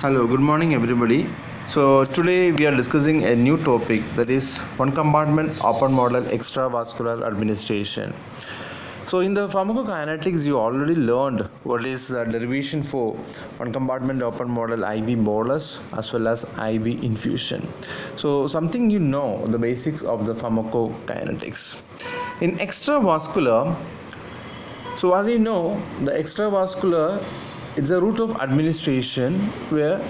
Hello, good morning everybody. So today we are discussing a new topic, that is one compartment open model extravascular administration. So in the pharmacokinetics you already learned what is the derivation for one compartment open model IV bolus as well as IV infusion. So something you know the basics of the pharmacokinetics. In extravascular, so as you know, the extravascular is a route of administration where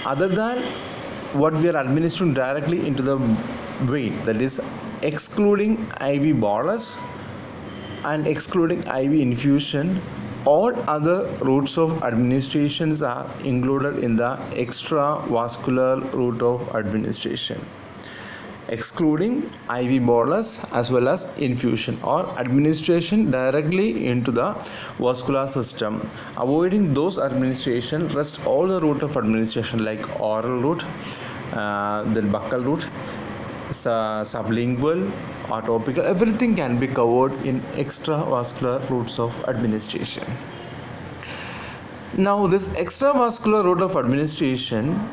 other than what we are administering directly into the vein, that is excluding IV bolus and excluding IV infusion, all other routes of administrations are included in the extravascular route of administration, excluding IV bolus as well as infusion or administration directly into the vascular system. Avoiding those administration, rest all the route of administration like oral route, then buccal route, sublingual or topical, everything can be covered in extravascular routes of administration. Now this extravascular route of administration,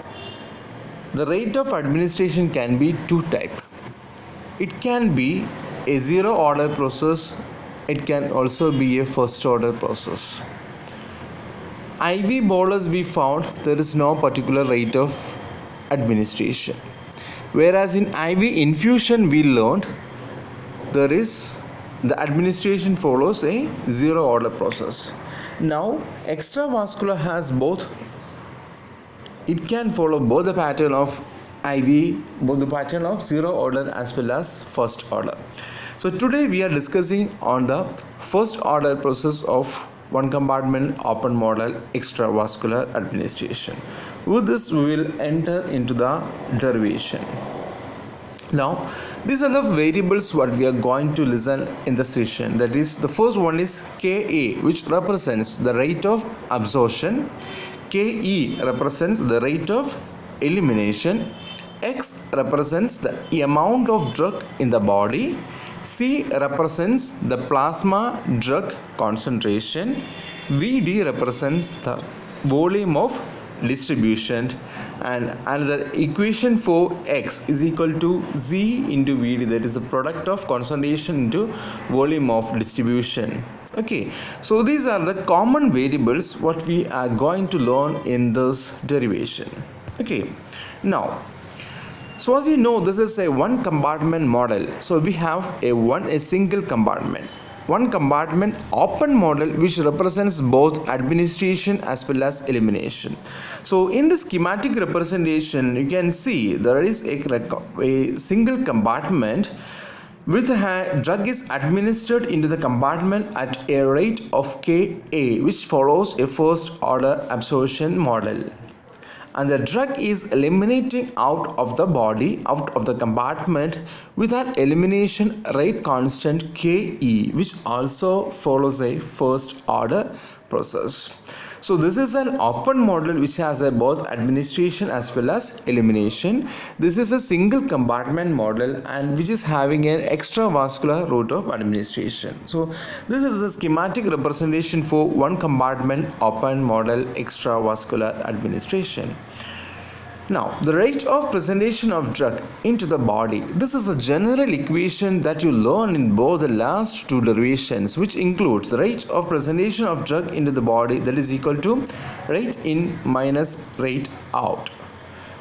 the rate of administration can be two type. It can be a zero order process, it can also be a first order process. IV bolus we found there is no particular rate of administration, whereas in IV infusion we learned there is the administration follows a zero order process. Now extravascular has both, it can follow both the pattern of IV, both the pattern of zero order as well as first order. So today we are discussing on the first order process of one compartment open model extravascular administration. With this we will enter into the derivation. Now these are the variables what we are going to listen in the session. That is, the first one is Ka, which represents the rate of absorption. Ke represents the rate of elimination. X represents the amount of drug in the body. C represents the plasma drug concentration. Vd represents the volume of distribution, and another equation for X is equal to Z into Vd, that is the product of concentration into volume of distribution. Okay, so these are the common variables what we are going to learn in this derivation. Okay, now so as you know, this is a one compartment model. So we have a single compartment, one compartment open model, which represents both administration as well as elimination. So in the schematic representation you can see there is a single compartment with a drug is administered into the compartment at a rate of Ka, which follows a first order absorption model, and the drug is eliminating out of the body, out of the compartment, with an elimination rate constant Ke, which also follows a first order process. So this is an open model which has a both administration as well as elimination. This is a single compartment model and which is having an extravascular route of administration. So this is a schematic representation for one compartment open model extravascular administration. Now, the rate of presentation of drug into the body. This is a general equation that you learn in both the last two derivations, which includes the rate of presentation of drug into the body, that is equal to rate in minus rate out.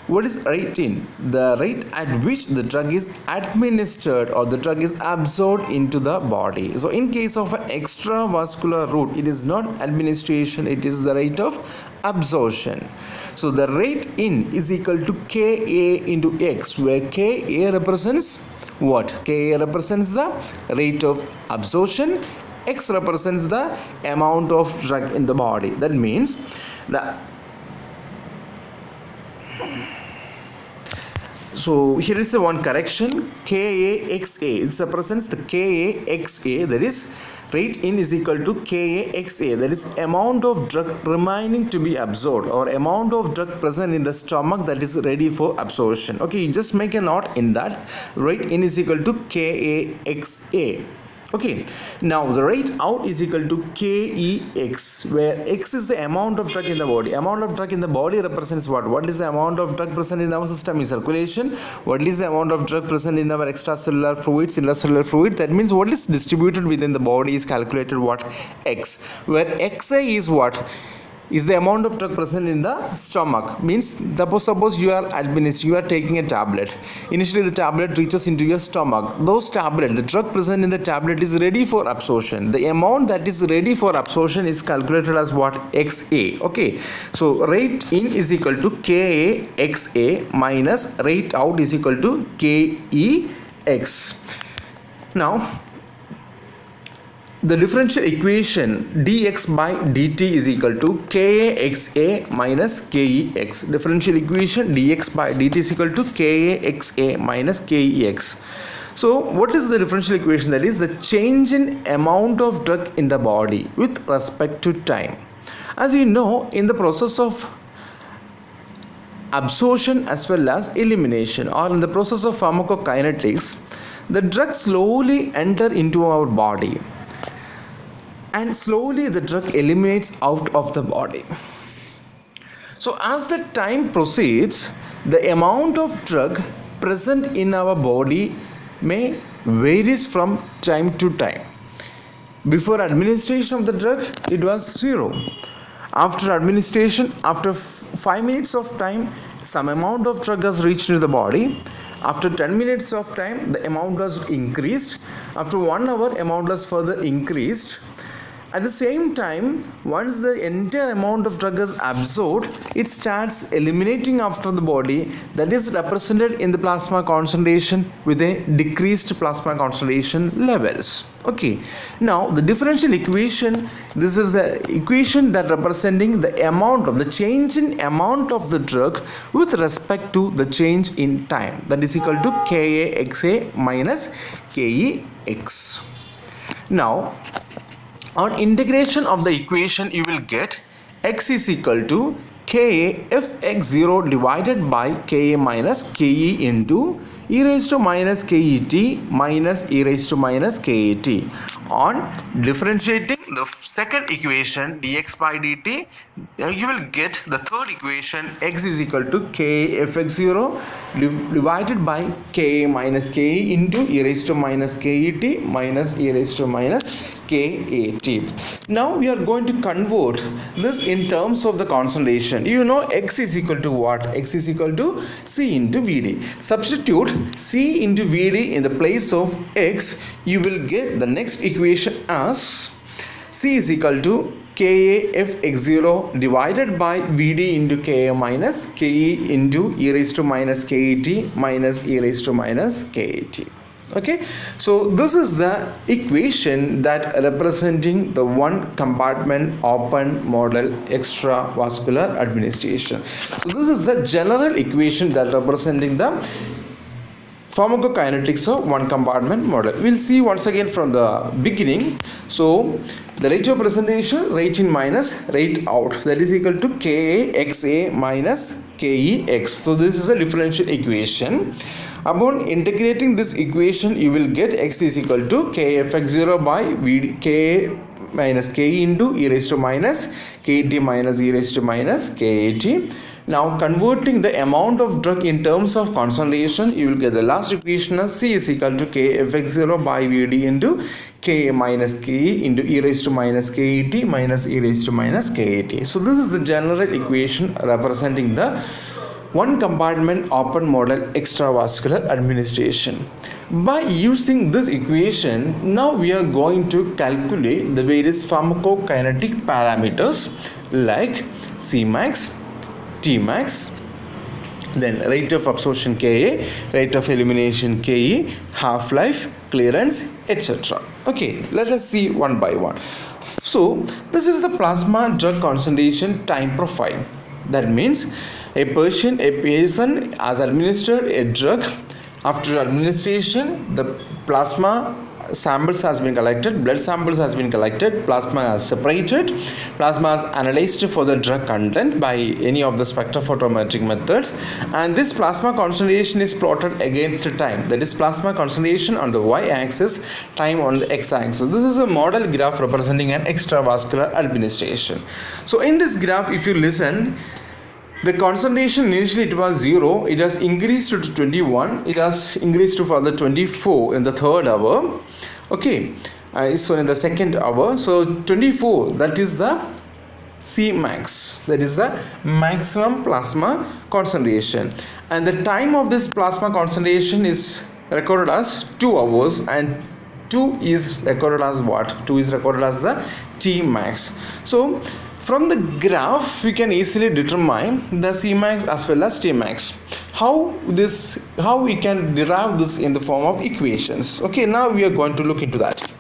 What is rate in? The rate at which the drug is administered or the drug is absorbed into the body. So in case of an extravascular route, it is not administration, it is the rate of absorption. So the rate in is equal to Ka into X, where Ka represents what? Ka represents the rate of absorption, X represents the amount of drug in the body. That means so here is one correction, KAXA. It represents the KAXA, that is rate in is equal to KAXA, that is amount of drug remaining to be absorbed or amount of drug present in the stomach that is ready for absorption. Okay, just make a note in that. Rate in is equal to KAXA. Okay, now the rate out is equal to KEX, where X is the amount of drug in the body. Amount of drug in the body represents what? What is the amount of drug present in our system in circulation? What is the amount of drug present in our extracellular fluids, intracellular fluid? That means what is distributed within the body is calculated what? X, where XA is what? Is the amount of drug present in the stomach. Means suppose you are taking a tablet. Initially the tablet reaches into your stomach. The drug present in the tablet is ready for absorption. The amount that is ready for absorption is calculated as what? XA. Okay, so rate in is equal to KAXA minus rate out is equal to KEX. Now the differential equation dx by dt is equal to KAXA minus KEX. Differential equation dx by dt is equal to KAXA minus KEX. So what is the differential equation? That is the change in amount of drug in the body with respect to time. As you know, in the process of absorption as well as elimination, or in the process of pharmacokinetics, the drugs slowly enter into our body and slowly the drug eliminates out of the body. So as the time proceeds, the amount of drug present in our body may varies from time to time. Before administration of the drug, it was 0. After administration, after 5 minutes of time, some amount of drug has reached into the body. After 10 minutes of time, the amount was increased. After 1 hour, amount was further increased. At the same time, once the entire amount of drug is absorbed, it starts eliminating after the body. That is represented in the plasma concentration with a decreased plasma concentration levels. Okay, now the differential equation, this is the equation that representing the amount of the change in amount of the drug with respect to the change in time. That is equal to KAXA minus KEX. Now on integration of the equation, you will get X is equal to KFX0 divided by Ka minus Ke into e raised to minus Ket minus e raised to minus Ket. On differentiating the second equation dx by dt, you will get the third equation X is equal to KFX0 divided by Ka minus Ke into e raised to minus Ket minus e raised to minus Ket. Now we are going to convert this in terms of the concentration. You know X is equal to what? X is equal to C into Vd. Substitute C into Vd in the place of X. You will get the next equation as C is equal to KAFX0 divided by Vd into Ka minus Ke into e raised to minus Ket minus e raised to minus Ket. Okay, so this is the equation that representing the one compartment open model extravascular administration. So this is the general equation that representing the pharmacokinetics of one compartment model. We'll see once again from the beginning. So the rate of presentation, rate in minus rate out, that is equal to KAXA minus KEX. So this is a differential equation. Upon integrating this equation, you will get X is equal to KFX0 by K minus K into e raised to minus Kt minus e raised to minus Ket. Now converting the amount of drug in terms of concentration, you will get the last equation as C is equal to KFX0 by Vd into K minus K into e raised to minus Ket minus e raised to minus Ket. So this is the general equation representing the one compartment open model extravascular administration. By using this equation, now we are going to calculate the various pharmacokinetic parameters like Cmax, Tmax, then rate of absorption Ka, rate of elimination Ke, half-life, clearance, etc. Okay, let us see one by one. So this is the plasma drug concentration time profile. That means a person has administered a drug. After administration, the plasma samples has been collected, blood samples has been collected, plasma has separated, plasma is analyzed for the drug content by any of the spectrophotometric methods, and this plasma concentration is plotted against time. That is plasma concentration on the y-axis, time on the x-axis. This is a model graph representing an extravascular administration. So in this graph, if you listen, the concentration initially it was 0, it has increased to 21, it has increased to further 24 in the third hour. Okay, so in the second hour, so 24, that is the Cmax, that is the maximum plasma concentration, and the time of this plasma concentration is recorded as 2 hours, and 2 is recorded as what? 2 is recorded as the Tmax. So from the graph we can easily determine the Cmax as well as Tmax. How we can derive this in the form of equations. Okay, now we are going to look into that.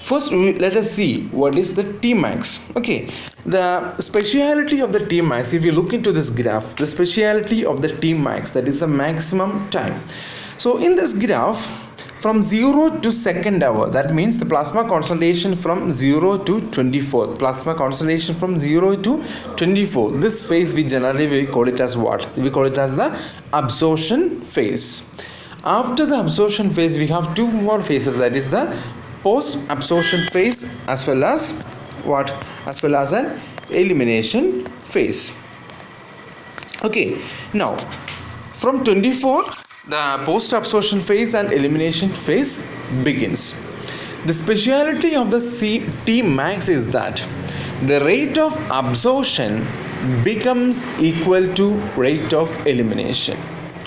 First, let us see what is the Tmax. Okay, the speciality of the Tmax, if you look into this graph, the speciality of the Tmax, that is the maximum time. So in this graph, from 0 to second hour, that means the plasma concentration from 0 to 24. Plasma concentration from 0 to 24. This phase we generally call it as what? We call it as the absorption phase. After the absorption phase, we have two more phases, that is the post-absorption phase as well as what? As well as an elimination phase. Okay, now from 24, the post-absorption phase and elimination phase begins. The speciality of the Tmax is that the rate of absorption becomes equal to rate of elimination.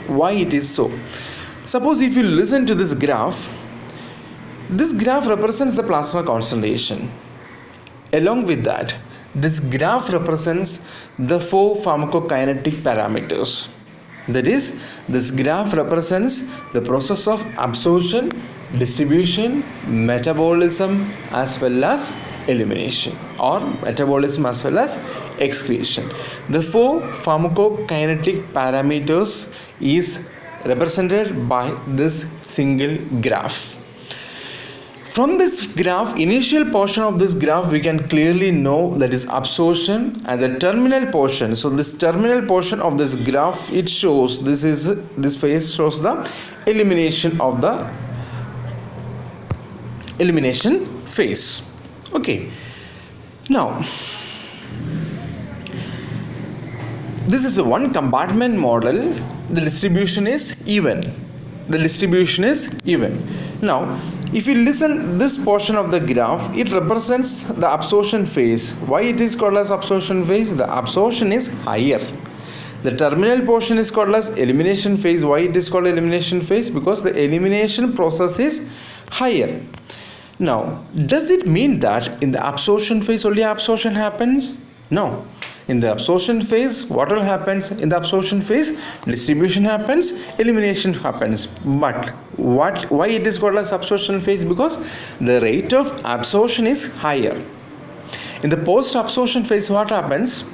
Why it is so? Suppose if you listen to this graph represents the plasma concentration. Along with that, this graph represents the 4 pharmacokinetic parameters. That is, this graph represents the process of absorption, distribution, metabolism as well as elimination, or metabolism as well as excretion. The 4 pharmacokinetic parameters is represented by this single graph. From this graph, initial portion of this graph we can clearly know that is absorption, and the terminal portion. So this terminal portion of this graph, it shows this phase shows the elimination of the elimination phase. Okay. Now this is a one compartment model. The distribution is even. Now if you listen this portion of the graph, it represents the absorption phase. Why it is called as absorption phase? The absorption is higher. The terminal portion is called as elimination phase. Why it is called elimination phase? Because the elimination process is higher. Now, does it mean that in the absorption phase only absorption happens? No. In the absorption phase, what all happens? In the absorption phase, distribution happens, elimination happens. But why it is called as absorption phase? Because the rate of absorption is higher. In the post-absorption phase, what happens?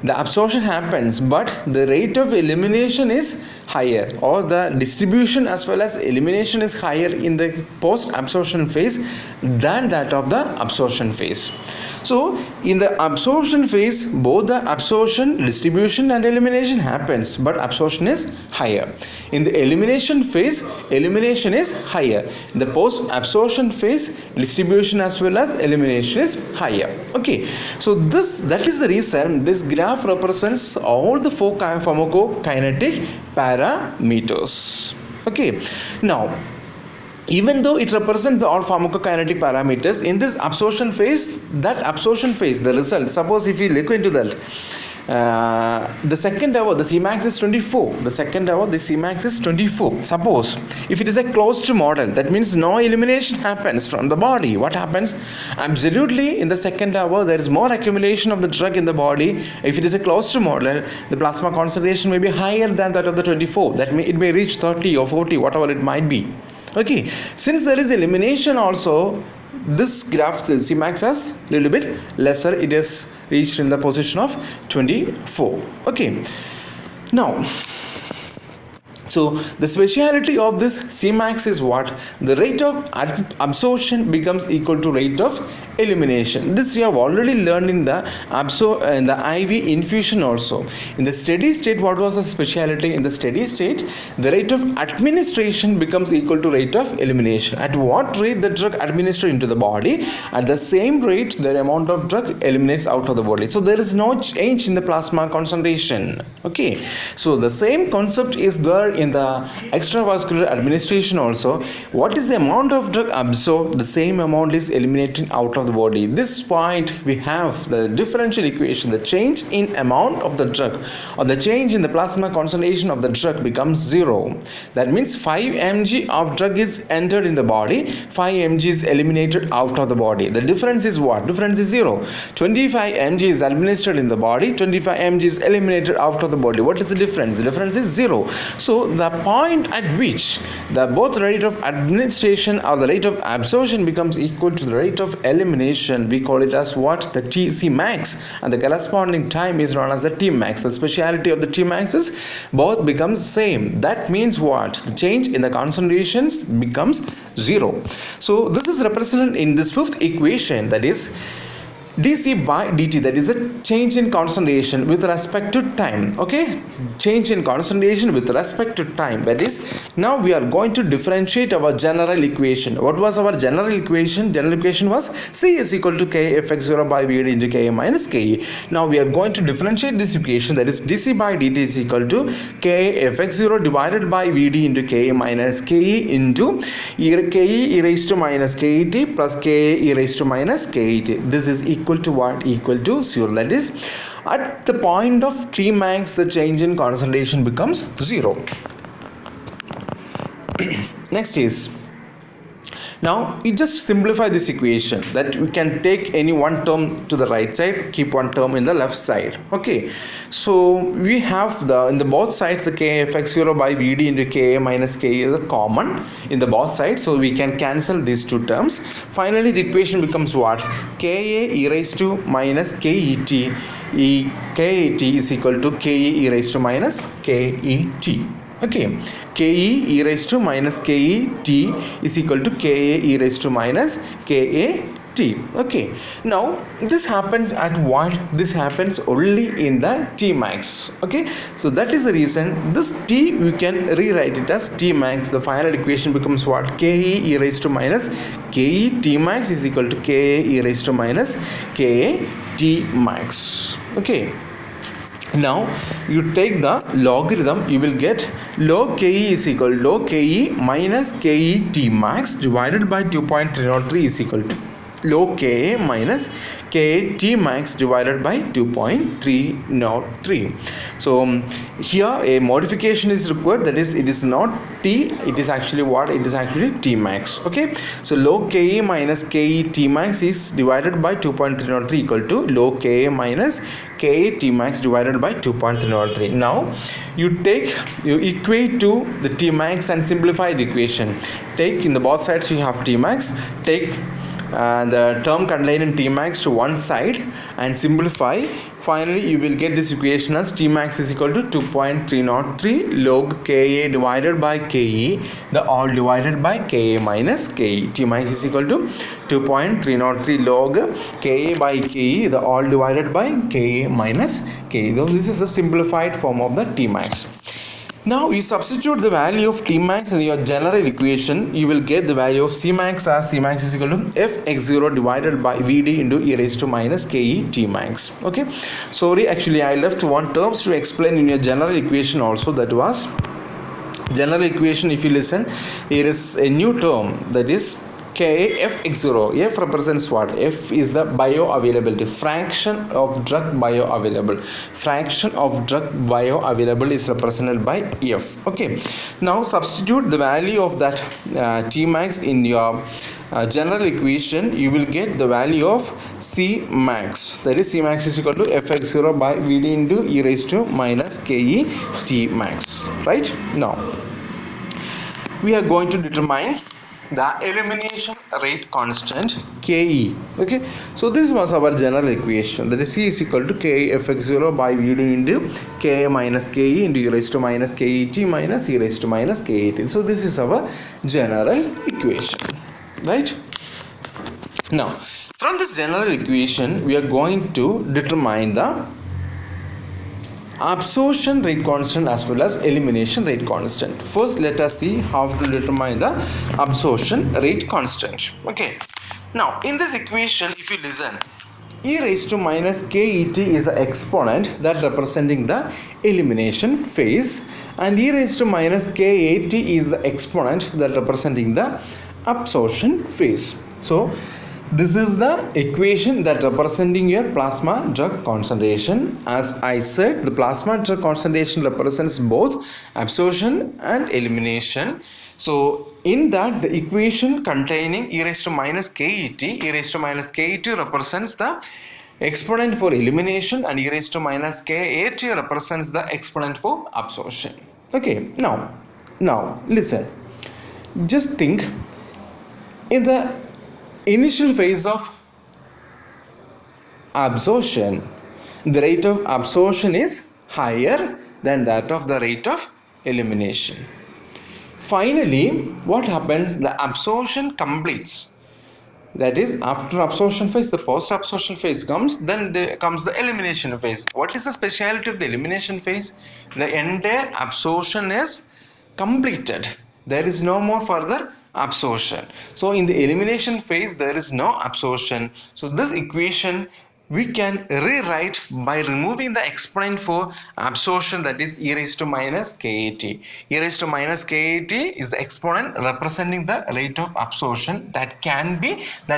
The absorption happens, but the rate of elimination is higher, or the distribution as well as elimination is higher in the post-absorption phase than that of the absorption phase. So in the absorption phase, both the absorption, distribution and elimination happens, but absorption is higher. In the elimination phase, elimination is higher. In the post-absorption phase, distribution as well as elimination is higher. Okay, so that is the reason this graph represents all the 4 pharmacokinetic parameters. Okay, now even though it represents all pharmacokinetic parameters, in this absorption phase, the result, suppose if we look into that, the second hour the Cmax is 24. The second hour the Cmax is 24. Suppose if it is a closed model, that means no elimination happens from the body. What happens? Absolutely, in the second hour there is more accumulation of the drug in the body. If it is a closed model, the plasma concentration may be higher than that of the 24. That may, it may reach 30 or 40, whatever it might be. Okay, since there is elimination also, this graph says Cmax is a little bit lesser. It is reached in the position of 24. Okay, now So the speciality of this Cmax is what? The rate of absorption becomes equal to rate of elimination. This you have already learned in the IV infusion also. In the steady state, what was the speciality? In the steady state, the rate of administration becomes equal to rate of elimination. At what rate the drug administered into the body, at the same rate the amount of drug eliminates out of the body. So there is no change in the plasma concentration. Okay, so the same concept is there in the extravascular administration also. What is the amount of drug absorbed? The same amount is eliminated out of the body. This point we have the differential equation. The change in amount of the drug or the change in the plasma concentration of the drug becomes 0. That means 5 mg of drug is entered in the body, 5 mg is eliminated out of the body. The difference is what? Difference is 0. 25 mg is administered in the body, 25 mg is eliminated out of the body. What is the difference? The difference is 0. So the point at which the both rate of administration or the rate of absorption becomes equal to the rate of elimination, we call it as what? The Tc max, and the corresponding time is known as the Tmax. The speciality of the Tmax is both becomes same. That means what? The change in the concentrations becomes 0. So this is represented in this fifth equation, that is dc by dt, that is a change in concentration with respect to time. Okay, change in concentration with respect to time. That is, now we are going to differentiate our general equation. What was our general equation? General equation was C is equal to K Fx0 by Vd into Ka minus Ke. Now we are going to differentiate this equation, that is dc by dt is equal to K Fx0 divided by Vd into Ka minus Ke into Ke e raised to minus Ket plus Ka e raised to minus Ket. This is equal to what? Equal to 0. That is, at the point of Tmax the change in concentration becomes 0. Next is, now you just simplify this equation, that we can take any one term to the right side, keep one term in the left side. Okay, so we have the in the both sides the Kfx0 by Vd into Ka minus Ke is a common in the both sides, so we can cancel these two terms. Finally the equation becomes what? Ka e raised to minus Ket, Ket is equal to Ka e raised to minus Ket. Okay, Ke e raised to minus Ket is equal to Ka e raised to minus Ka T. Okay, now this happens at what? This happens only in the Tmax. Okay, so that is the reason this T we can rewrite it as Tmax. The final equation becomes what? Ke e raised to minus Ke Tmax is equal to Ka e raised to minus Ka Tmax. Okay, now you take the logarithm, you will get log Ke is equal to log Ke minus Ke Tmax divided by 2.303 is equal to log Ka minus Ka Tmax divided by 2.303. So here a modification is required, that is, it is not T, it is actually what? It is actually Tmax. Okay, so log Ka minus Ka Tmax is divided by 2.303 equal to log Ka minus Ka Tmax divided by 2.303. Now you equate to the Tmax and simplify the equation. Take in the both sides you have Tmax, take the term contained in Tmax to one side and simplify. Finally you will get this equation as Tmax is equal to 2.303 log Ka divided by Ke, the all divided by Ka minus Ke. Tmax is equal to 2.303 log Ka by Ke, the all divided by Ka minus Ke. So this is a simplified form of the Tmax. Now you substitute the value of Tmax in your general equation, you will get the value of Cmax as Cmax is equal to Fx0 divided by Vd into e raised to minus Ke Tmax. Okay, sorry, actually I left one terms to explain in your general equation also. That was general equation. If you listen, here is a new term, that is Kfx0. F represents what? F is the bioavailability, fraction of drug bioavailable. Fraction of drug bioavailable is represented by F. Okay, now substitute the value of that Tmax in your general equation, you will get the value of Cmax, that is Cmax is equal to Fx0 by Vd into e raised to minus Ke Tmax. Right, now we are going to determine the elimination rate constant Ke. Okay, so this was our general equation, that is C is equal to K fx0 by Vd into Ka minus Ke into e raised to minus Ket minus e raised to minus K18. So this is our general equation, right? Now from this general equation we are going to determine the absorption rate constant as well as elimination rate constant. First let us see how to determine the absorption rate constant. Okay, now in this equation if you listen, e raised to minus Ket is the exponent that representing the elimination phase, and e raised to minus Kat is the exponent that representing the absorption phase. So this is the equation that representing your plasma drug concentration. As I said, the plasma drug concentration represents both absorption and elimination. So in that, the equation containing e raised to minus Ket, e raised to minus Ket represents the exponent for elimination, and e raised to minus Kat represents the exponent for absorption. Okay, now listen. Just think, in the initial phase of absorption, the rate of absorption is higher than that of the rate of elimination. Finally, what happens? The absorption completes. That is, after absorption phase, the post-absorption phase comes, then there comes the elimination phase. What is the speciality of the elimination phase? The entire absorption is completed. There is no more further absorption. So in the elimination phase there is no absorption. So this equation we can rewrite by removing the exponent for absorption, that is e raised to minus Kat. E raised to minus Kat is the exponent representing the rate of absorption that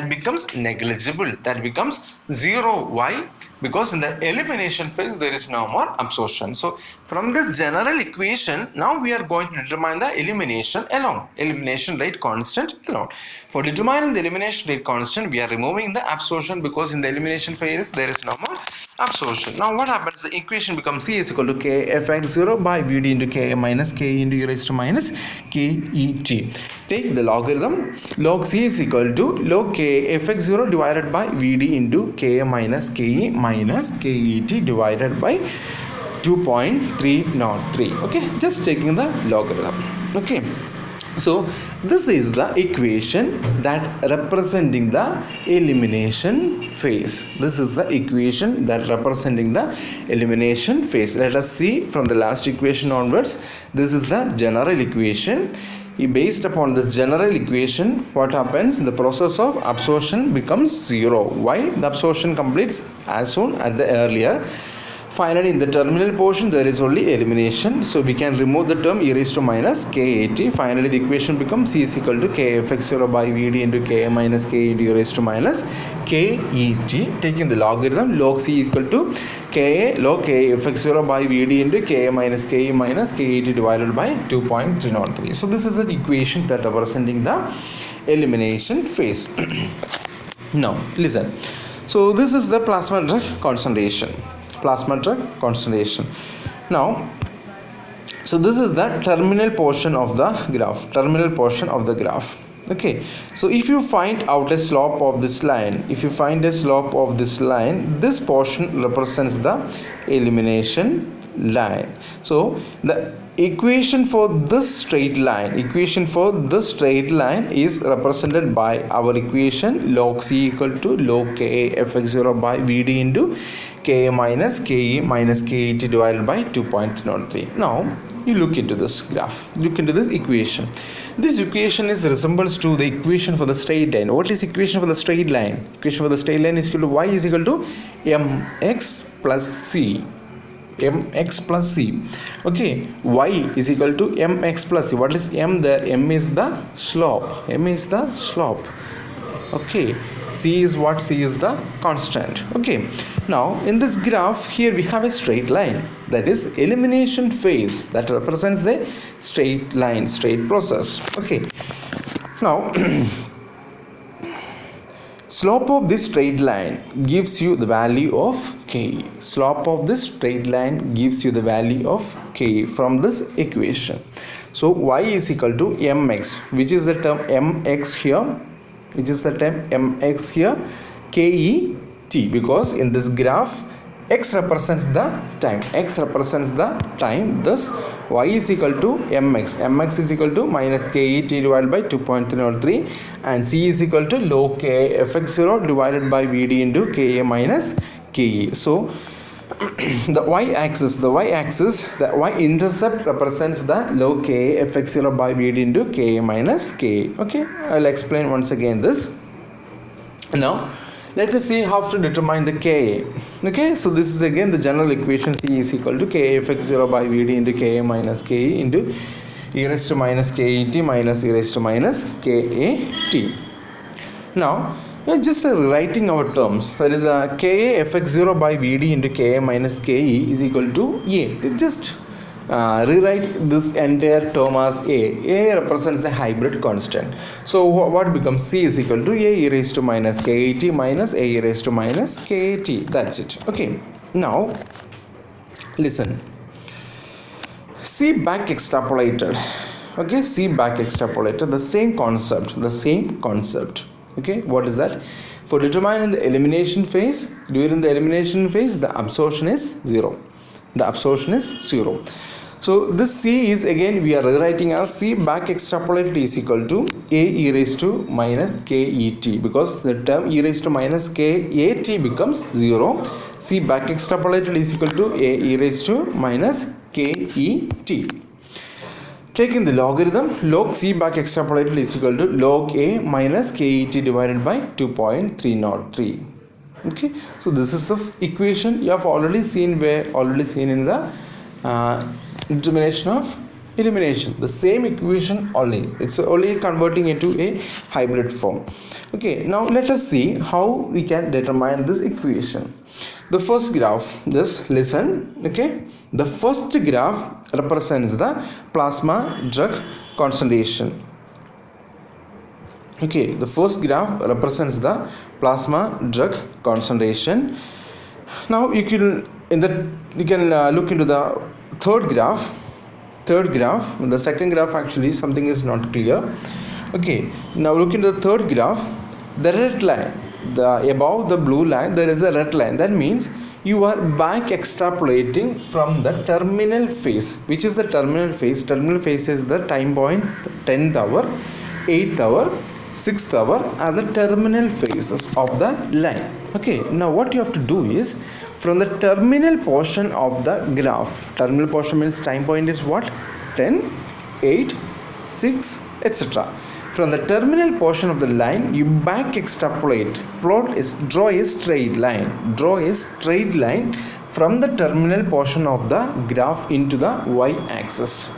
becomes negligible, that becomes 0. Why? Because in the elimination phase there is no more absorption. So from this general equation now we are going to determine the elimination rate constant alone. For determining the elimination rate constant we are removing the absorption, because in the elimination phase there is no more absorption. Now what happens? The equation becomes C is equal to K fx0 by Vd into K minus K into e raised to minus Ket. Take the logarithm. Log C is equal to log K fx0 divided by Vd into K minus Ke minus Ket divided by 2.303. Okay, just taking the logarithm. Okay, so this is the equation that representing the elimination phase. This is the equation that representing the elimination phase. Let us see from the last equation onwards. This is the general equation. Based upon this general equation, what happens? The process of absorption becomes 0. Why? The absorption completes as soon as the earlier. Finally, in the terminal portion there is only elimination, so we can remove the term e raised to minus Kat. Finally, the equation becomes C is equal to K fx0 by Vd into K minus K into e raised to minus Ket. Taking the logarithm, log C is equal to K log K fx0 by Vd into K minus K minus Ket divided by 2.303. So this is the equation that representing the elimination phase. Now listen. So this is the plasma drug concentration. Now, so this is the terminal portion of the graph. Okay, so if you find out a slope of this line, this portion represents the elimination line. So the equation for this straight line is represented by our equation log C equal to log K fx0 by Vd into K minus Ke minus Ket divided by 2.03. Now you look into this graph, look into this equation. This equation resembles to the equation for the straight line. What is equation for the straight line? Equation for the straight line is equal to y is equal to mx plus c. Okay, y is equal to mx plus c. What is m there? M is the slope. Okay, c is what? C is the constant. Okay, now in this graph here we have a straight line, that is elimination phase, that represents the straight process. Okay, now slope of this straight line gives you the value of K. Slope of this straight line gives you the value of K from this equation. So y is equal to mx, which is the term mx here, ket, because in this graph x represents the time, thus y is equal to mx is equal to minus ket divided by 2.303, and c is equal to log k fx0 divided by vd into ka minus ke. So the y-axis, the y-intercept represents the log k fx0 by vd into ka minus ke. Okay, I'll explain once again this. Now let us see how to determine the Ka. Okay, so this is again the general equation. C is equal to Ka fx0 by Vd into Ka minus Ke into e raised to minus Ket minus e raised to minus Kat. Now we are just rewriting our terms. That is Ka fx0 by Vd into Ka minus Ke is equal to A. Just rewrite this entire term as A. A represents the hybrid constant. So what becomes? C is equal to A e raised to minus Ket minus A e raised to minus Kt. That's it. Okay. Now listen. C back extrapolated. Okay, C back extrapolated. The same concept. Okay, what is that? For determining the elimination phase, during the elimination phase, the absorption is zero. So this C is again we are rewriting as C back extrapolated is equal to A e raised to minus Ket, because the term e raised to minus Kat becomes 0. C back extrapolated is equal to A e raised to minus Ket. Taking the logarithm, log C back extrapolated is equal to log A minus Ket divided by 2.303. Okay, so this is the equation you have already seen in the determination of elimination. The same equation only, it's only converting into a hybrid form. Okay, now let us see how we can determine this equation. The first graph, just listen. Okay, the first graph represents the plasma drug concentration. Okay, the first graph represents the plasma drug concentration. Now you can look into the third graph. The second graph actually something is not clear. Okay, now look into the third graph. The red line, above the blue line there is a red line. That means you are back extrapolating from the terminal phase. Which is the terminal phase? Terminal phase is the time point 10th hour, 8th hour, 6th hour are the terminal phases of the line. Okay, now what you have to do is from the terminal portion of the graph, terminal portion means time point is what? 10, 8, 6, etc. From the terminal portion of the line, you back extrapolate. Draw a straight line from the terminal portion of the graph into the y-axis.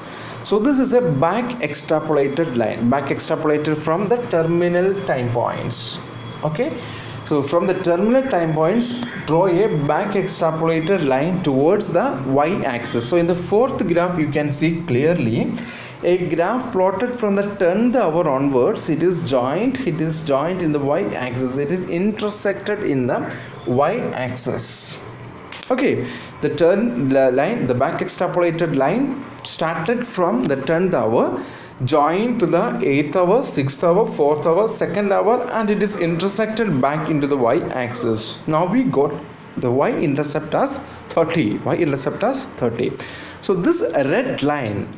So this is a back extrapolated line, back extrapolated from the terminal time points. Okay, so from the terminal time points, draw a back extrapolated line towards the y-axis. So in the fourth graph, you can see clearly a graph plotted from the 10th hour onwards. It is joined in the y-axis. It is intersected in the y-axis. Okay, the back extrapolated line started from the 10th hour, joined to the 8th hour, 6th hour, 4th hour, 2nd hour, and it is intersected back into the y-axis. Now we got the y-intercept as 30. So this red line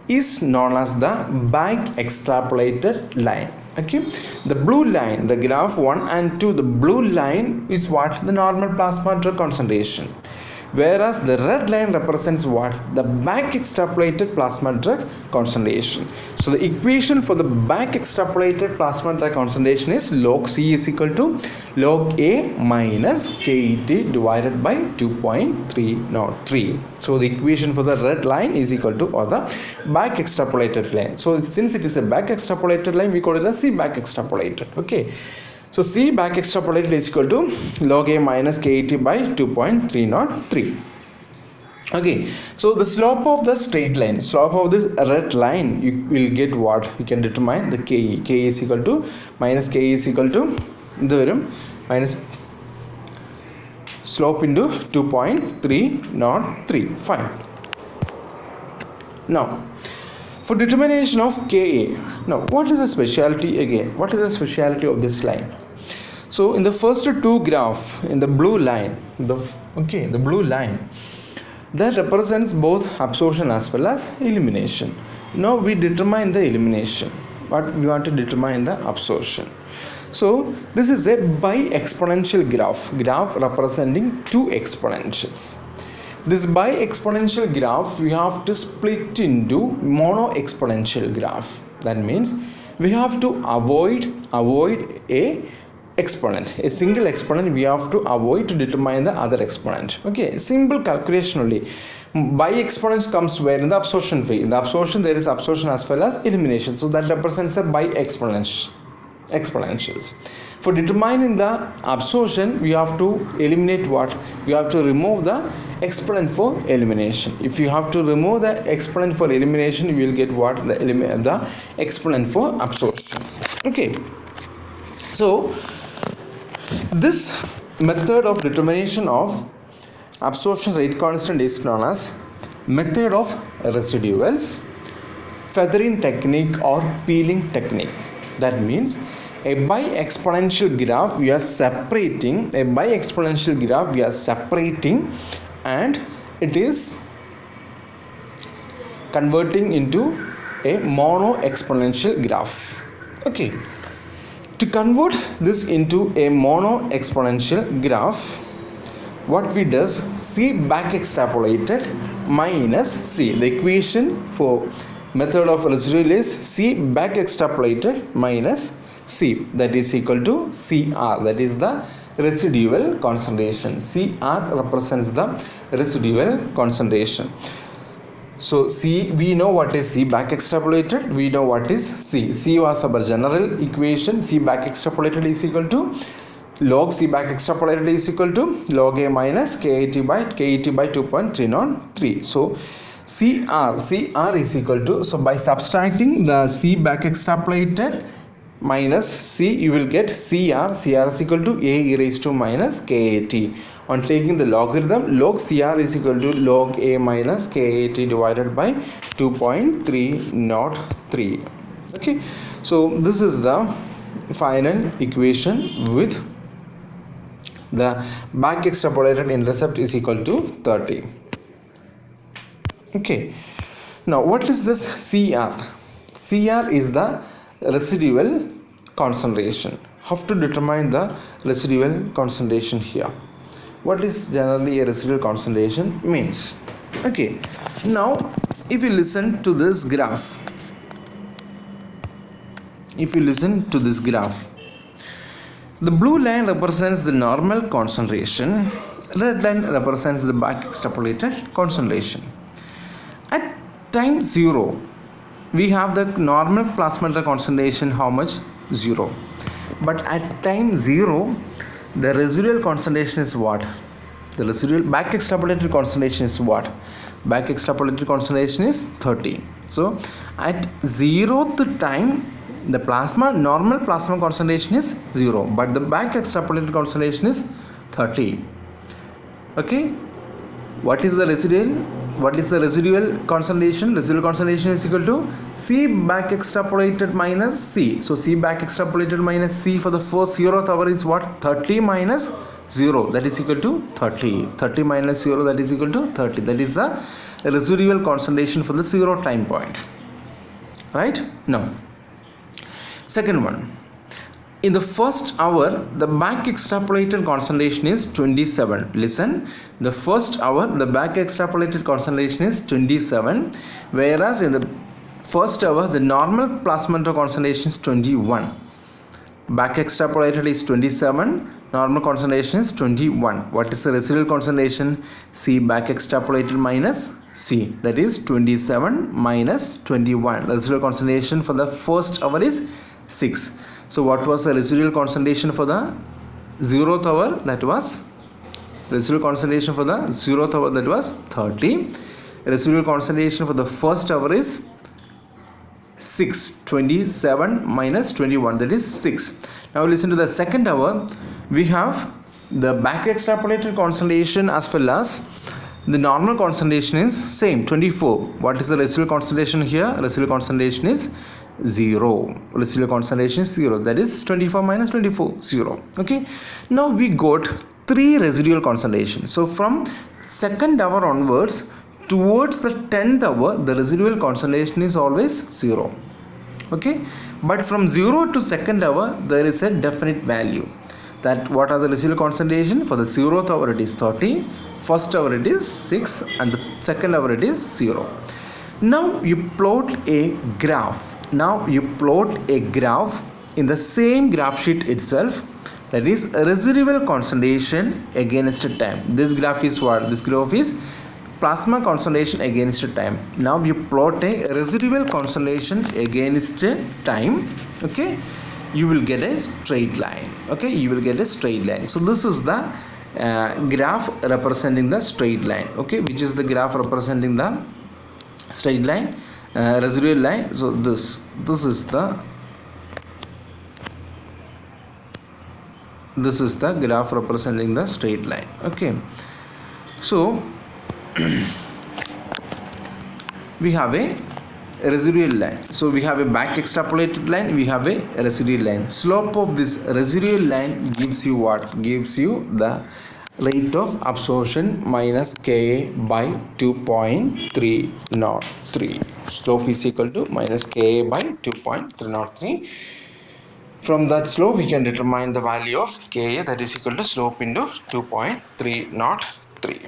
is known as the back extrapolated line. Okay, the blue line, the graph 1 and 2, the blue line is what? The normal plasma drug concentration, whereas the red line represents what? The back extrapolated plasma drug concentration. So the equation for the back extrapolated plasma drug concentration is log C is equal to log A minus Ket divided by 2.303. So the equation for the red line is equal to, or the back extrapolated line. So since it is a back extrapolated line, we call it as C back extrapolated. Okay, so C back extrapolated is equal to log A minus Ket by 2.303. Okay, so the slope of the straight line, slope of this red line, you will get what? You can determine the Ke. Ke is equal to minus Ke is equal to minus slope into 2.303. Fine. Now, for determination of Ka, now what is the speciality again? What is the speciality of this line? So in the first two graph, in the blue line, the blue line, that represents both absorption as well as elimination. Now we determine the elimination, but we want to determine the absorption. So this is a bi-exponential graph representing two exponentials. This bi-exponential graph we have to split into mono-exponential graph. That means we have to avoid a exponent, a single exponent we have to avoid to determine the other exponent. Okay, simple calculation only. By exponents comes where? In the absorption phase. In the absorption there is absorption as well as elimination, so that represents a by exponentials. For determining the absorption, we have to eliminate what? We have to remove the exponent for elimination. If you have to remove the exponent for elimination, you will get what? The exponent for absorption. Okay, so this method of determination of absorption rate constant is known as method of residuals, feathering technique or peeling technique. That means a bi-exponential graph we are separating, and it is converting into a mono-exponential graph. Okay, to convert this into a mono-exponential graph, what we does, C back extrapolated minus C. The equation for method of residual is C back extrapolated minus C, that is equal to Cr, that is the residual concentration. Cr represents the residual concentration. So C, we know what is C back extrapolated, we know what is C. C was our general equation. C back extrapolated is equal to log C back extrapolated is equal to log A minus KAT by 2.303. So Cr is equal to, so by subtracting the C back extrapolated minus C, you will get Cr is equal to A e raised to minus KAT. On taking the logarithm, log Cr is equal to log A minus KAT divided by 2.303. Okay, so this is the final equation with the back extrapolated intercept is equal to 30. Okay, now what is this Cr? Cr is the residual concentration. How to determine the residual concentration here? What is generally a residual concentration means? Okay, now if you listen to this graph, the blue line represents the normal concentration, red line represents the back extrapolated concentration. At time 0, we have the normal plasma concentration, how much? 0. But at time 0, the residual concentration is what? The residual back extrapolated concentration is what? Back extrapolated concentration is 30. So at 0th time, the normal plasma concentration is 0, but the back extrapolated concentration is 30. Okay, what is the residual concentration? Residual concentration is equal to C back extrapolated minus C. So C back extrapolated minus C for the first 0th hour is what? 30 minus 0, that is equal to 30. 30 minus 0, that is equal to 30. That is the residual concentration for the 0 time point. Right? Now, second one. In the first hour, the back extrapolated concentration is 27. Listen, the first hour, the back extrapolated concentration is 27, whereas in the first hour, the normal plasma concentration is 21. Back extrapolated is 27, normal concentration is 21. What is the residual concentration? C back extrapolated minus C, that is 27 minus 21. Residual concentration for the first hour is 6. So what was the residual concentration for the 0th hour? That was residual concentration for the 0th hour, that was 30. Residual concentration for the first hour is 6. 27 minus 21, that is 6. Now listen to the second hour. We have the back extrapolated concentration as well as The normal concentration is same 24. What is the residual concentration here? Residual concentration is 0. Residual concentration is 0. That is 24 minus 24, 0. Okay. Now we got 3 residual concentrations. So from second hour onwards towards the 10th hour, the residual concentration is always 0. Okay. But from 0 to second hour, there is a definite value. That what are the residual concentration? For the 0th hour it is 30, first hour it is 6, and the second hour it is 0. Now you plot a graph. Now you plot a graph in the same graph sheet itself. That is residual concentration against time. This graph is what? This graph is plasma concentration against time. Now you plot a residual concentration against time. Okay. You will get a straight line. Okay, you will get a straight line. So this is the graph representing the straight line. Okay, which is the graph representing the straight line, residual line. So this is the graph representing the straight line. Okay, so we have a residual line. So we have a back extrapolated line, we have a residual line. Slope of this residual line gives you what? Gives you the rate of absorption minus Ka by 2.303. Slope is equal to minus Ka by 2.303. From that slope we can determine the value of Ka, that is equal to slope into 2.303.